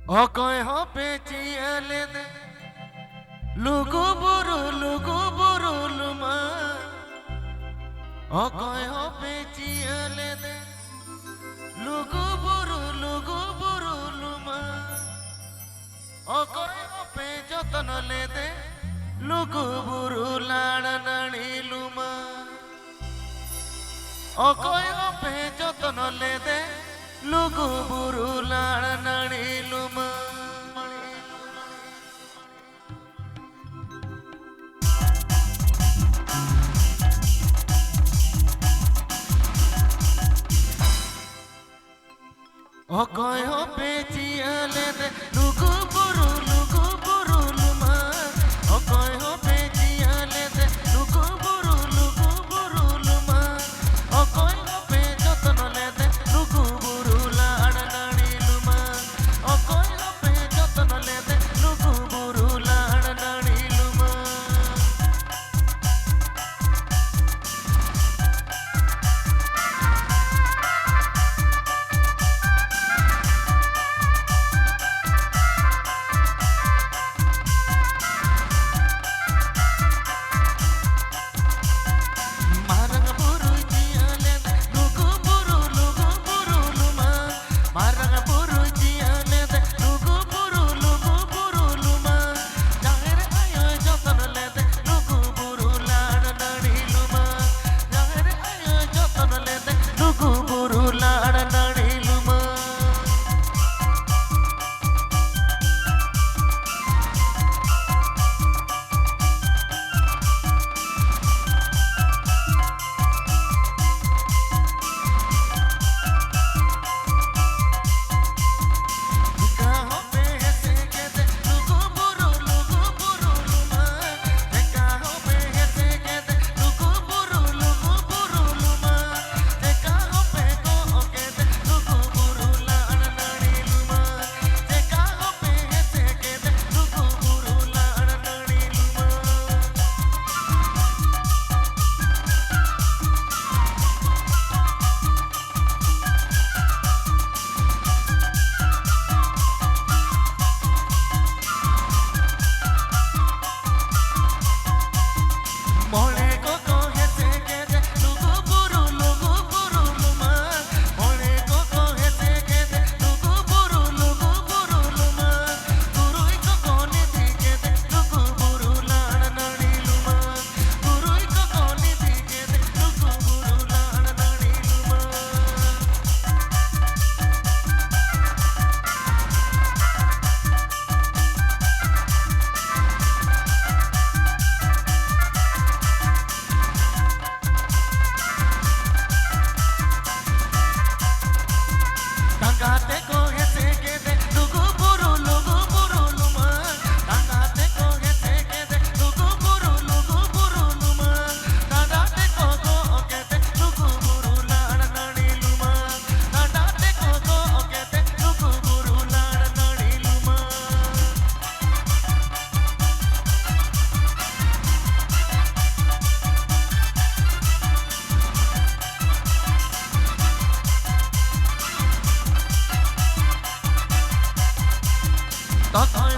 অকয় হবে চিয়ালে দে লুগু Bru Luma অকয় হবে চিয়ালে দে লুগু Bru Luma অকয় হবে যতন লে দে লুগু বুরু লাড় নাড়ি লুমা অকয় হবে যতন লে দে লুগু বুরু লাড় নাড়ি লুমা অকয় হবে চিয়ালে দে লুগু বুরু লুমা অকয় হবে চিয়ালে দে লুগু বুরু লুমা অকয় হবে যতন লে দে লুগু বুরু লাড় নাড়ি লুমা অকয় হবে যতন লে দে লুগু বুরু লাড় নাড়ি লুমা তখন